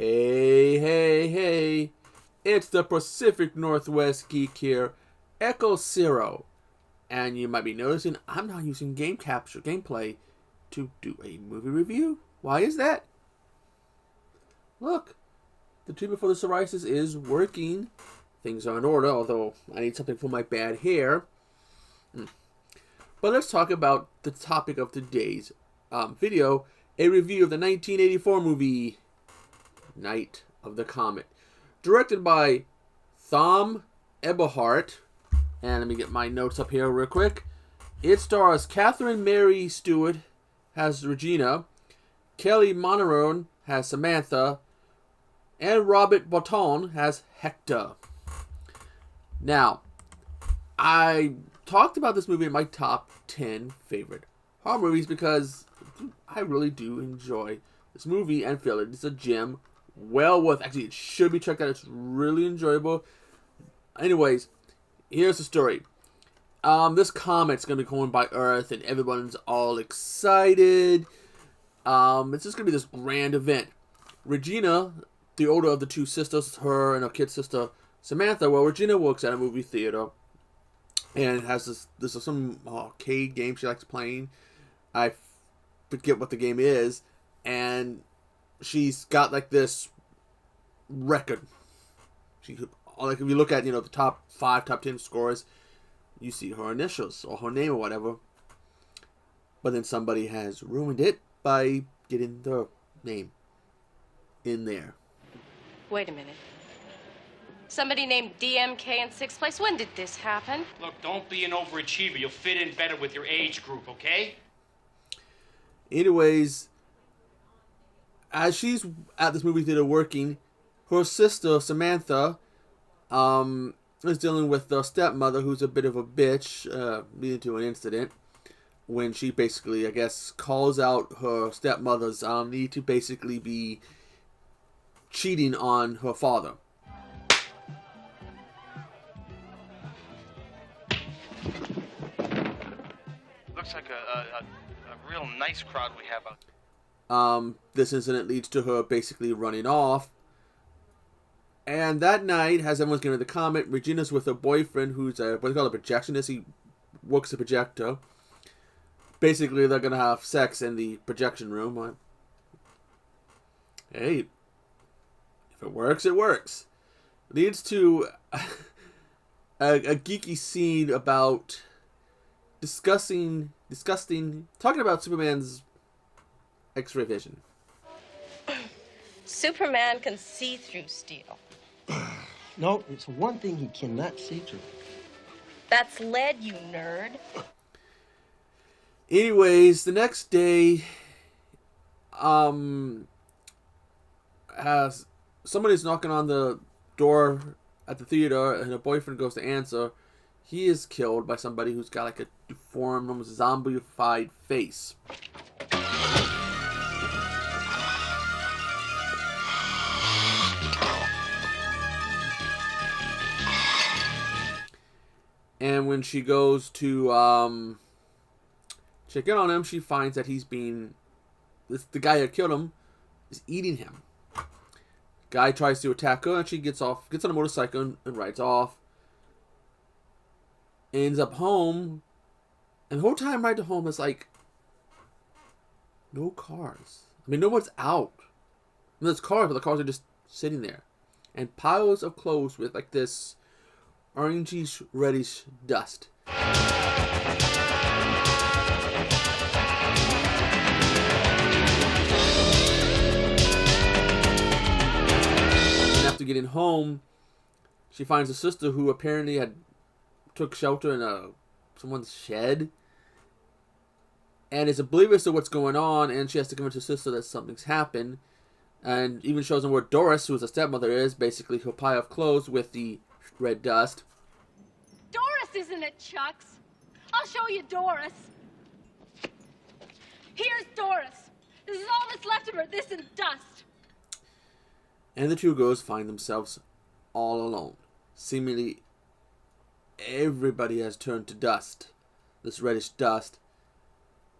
Hey, hey, hey. It's the Pacific Northwest Geek here, Echo Zero. And you might be noticing I'm not using game capture gameplay to do a movie review. Why is that? Look, the treatment for the psoriasis is working. Things are in order, although I need something for my bad hair. But let's talk about the topic of today's video, a review of the 1984 movie Night of the Comet, directed by Thom Eberhardt. And let me get my notes up here real quick. It stars Catherine Mary Stewart as Regina, Kelly Monroe has Samantha, and Robert Botton has Hector. Now, I talked about this movie in my top 10 favorite horror movies because I really do enjoy this movie and feel it's a gem. Well worth, actually it should be checked out. It's really enjoyable. Anyways, here's the story. This comet's gonna be going by Earth and everyone's all excited. It's just gonna be this grand event. Regina, the older of the two sisters, her and her kid sister Samantha, well, Regina works at a movie theater and has this is some arcade game she likes playing. I forget what the game is, and she's got like this record. She like if you look at the top 5, top 10 scores, you see her initials or her name or whatever. But then somebody has ruined it by getting the name in there. Wait a minute. Somebody named DMK in 6th place? When did this happen? Look, don't be an overachiever. You'll fit in better with your age group, okay? Anyways, as she's at this movie theater working, her sister Samantha is dealing with the stepmother, who's a bit of a bitch, leading to an incident when she basically, I guess, calls out her stepmother's need to basically be cheating on her father. Looks like a real nice crowd we have out. This incident leads to her basically running off. And that night, as everyone's getting to the Comet, Regina's with her boyfriend, who's what they call a projectionist. He works a projector. Basically, they're going to have sex in the projection room. Hey, if it works, it works. Leads to a geeky scene about talking about Superman's X-ray vision. Superman can see through steel. No, it's one thing he cannot see through. That's lead, you nerd. Anyways, the next day, as somebody's knocking on the door at the theater and her boyfriend goes to answer, he is killed by somebody who's got like a deformed, almost zombified face. And when she goes to check in on him, she finds that the guy that killed him is eating him. Guy tries to attack her, and she gets on a motorcycle and rides off. Ends up home, and the whole time ride to home is like no cars. I mean, no one's out. And there's cars, but the cars are just sitting there, and piles of clothes with like this orangish reddish dust. And after getting home, she finds a sister who apparently had took shelter in someone's shed and is oblivious to what's going on, and she has to convince her sister that something's happened, and even shows them where Doris, who is a stepmother, is, basically her pile of clothes with the red dust. Doris, isn't it, Chucks? I'll show you Doris. Here's Doris. This is all that's left of her, this and dust. And the two girls find themselves all alone. Seemingly everybody has turned to dust. This reddish dust.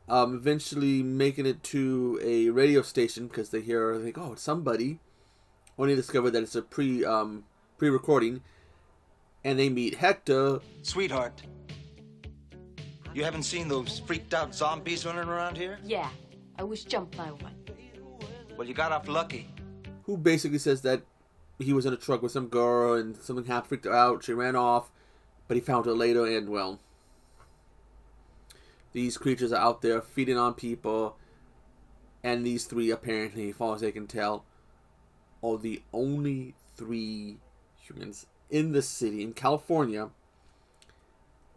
Eventually making it to a radio station because they think, oh, it's somebody. only discover that it's a pre-recording, and they meet Hector. Sweetheart, you haven't seen those freaked out zombies running around here? Yeah, I was jumped by one. Well, you got off lucky. Who basically says that he was in a truck with some girl and something happened, freaked her out, she ran off, but he found her later, and well, these creatures are out there feeding on people, and these three, apparently, as far as they can tell, are the only three humans in the city, in California,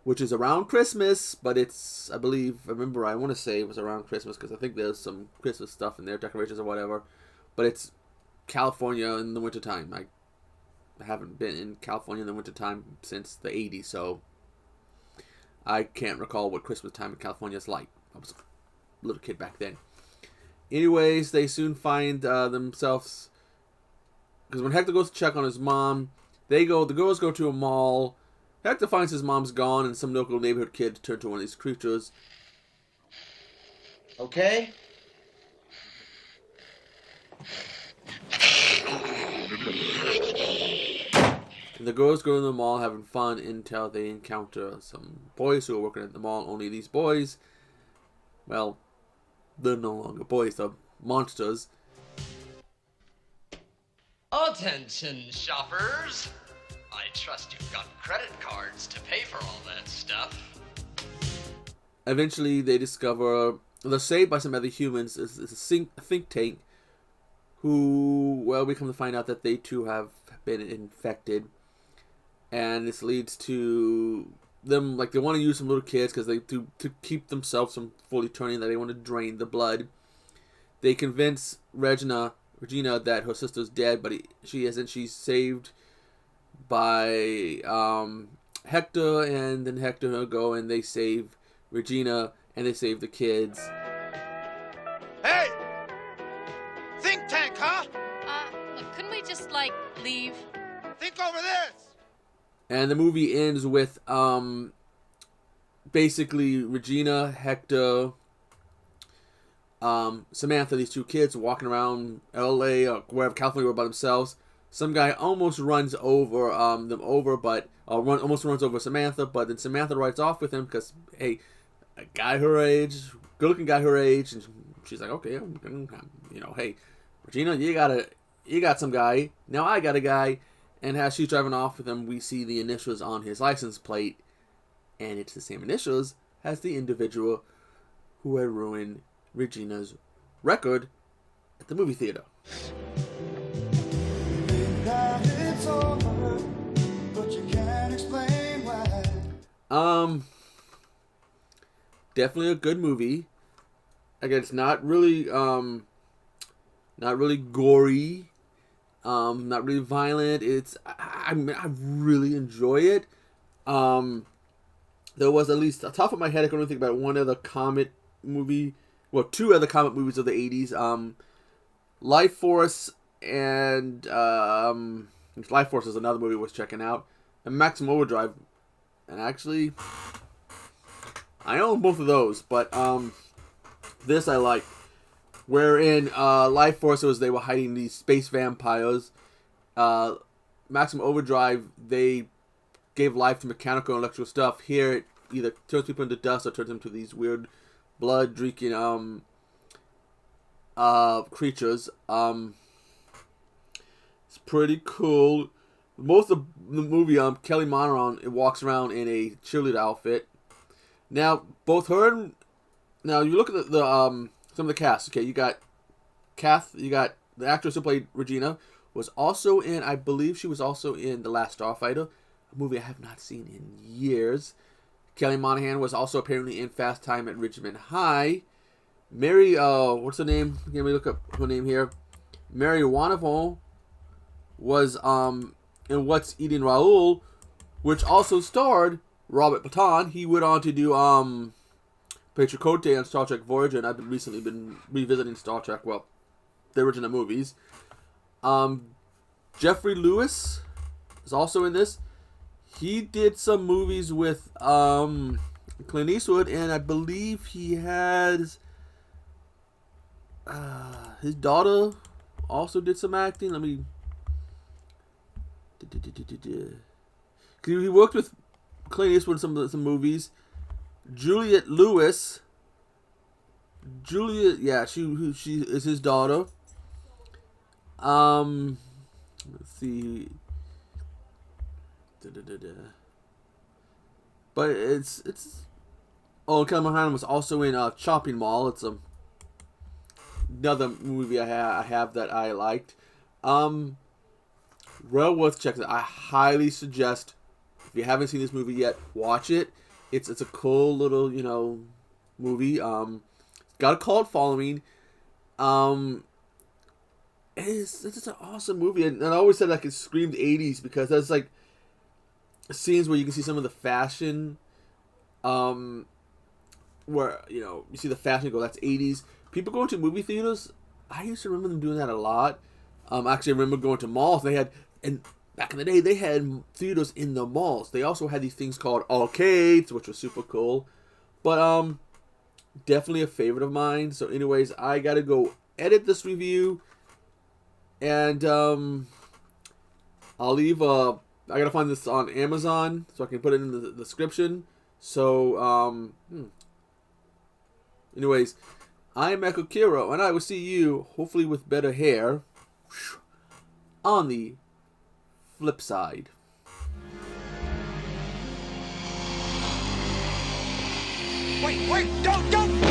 which is around Christmas, but it's, I want to say it was around Christmas, because I think there's some Christmas stuff in there, decorations or whatever, but it's California in the wintertime. I haven't been in California in the wintertime since the 80s, so I can't recall what Christmas time in California is like. I was a little kid back then. Anyways, they soon find themselves, because when Hector goes to check on his mom, the girls go to a mall. Hector finds his mom's gone, and some local neighborhood kid turned to one of these creatures. Okay? And the girls go to the mall having fun until they encounter some boys who are working at the mall. Only these boys, well, they're no longer boys, they're monsters. Attention, shoppers! I trust you've got credit cards to pay for all that stuff. Eventually, they discover they're saved by some other humans. It's a think tank who, well, we come to find out that they too have been infected. And this leads to them, like, they want to use some little kids because they to keep themselves from fully turning, that they want to drain the blood. They convince Regina that her sister's dead, but she isn't. She's saved by Hector, and then Hector will go and they save Regina, and they save the kids. Hey! Think tank, huh? Look, couldn't we just, leave? Think over this! And the movie ends with basically Regina, Hector, Samantha, these two kids walking around LA or wherever, California, by themselves. Some guy almost runs over almost runs over Samantha, but then Samantha rides off with him because, hey, a guy her age, good-looking guy her age, and she's like, okay, hey, Regina, you got some guy. Now I got a guy. And as she's driving off with him, we see the initials on his license plate, and it's the same initials as the individual who had ruined Regina's record at the movie theater. Definitely a good movie. Again, it's not really gory. Not really violent. I really enjoy it. There was, at least, off the top of my head, I can only think about one other Comet movie. Well, two other Comet movies of the 80s. Life Force and Life Force is another movie I was checking out. And Maximum Overdrive. And actually, I own both of those, but this I like. Wherein Life Force was they were hiding these space vampires. Maximum Overdrive, they gave life to mechanical and electrical stuff. Here, it either turns people into dust or turns them to these weird blood-drinking creatures. It's pretty cool. Most of the movie, Kelly Monaghan walks around in a cheerleader outfit. Now, both her and... Now, you look at the some of the cast. Okay, you got the actress who played Regina was also in, I believe she was also in The Last Starfighter, a movie I have not seen in years. Kelly Monaghan was also apparently in Fast Time at Ridgemont High. Mary, what's her name? Let me look up her name here. Mary Wanavon was in What's Eating Raoul, which also starred Robert Patton. He went on to do Patrick on Star Trek Voyager, and I've recently been revisiting Star Trek, well, the original movies. Jeffrey Lewis is also in this. He did some movies with Clint Eastwood, and I believe he has his daughter also did some acting. Let me He worked with Clint Eastwood in some movies. Juliette Lewis. Yeah, she is his daughter. Let's see. But it's. Oh, Kelly Monahan was also in Chopping Mall. It's another movie I have that I liked. Well worth checking. I highly suggest, if you haven't seen this movie yet, watch it. It's a cool little movie. Got a cult following. It's just an awesome movie, and I always said like it screamed 80s because there's like scenes where you can see some of the fashion. Where you see the fashion, go, that's 80s. People going to movie theaters, I used to remember them doing that a lot. Actually, I remember going to malls. And back in the day, they had theaters in the malls. They also had these things called arcades, which was super cool. But definitely a favorite of mine. So anyways, I gotta go edit this review, and I'll leave. I gotta find this on Amazon so I can put it in the description. So anyways, I'm Echo Kiro, and I will see you, hopefully with better hair, on the flip side. Wait, don't!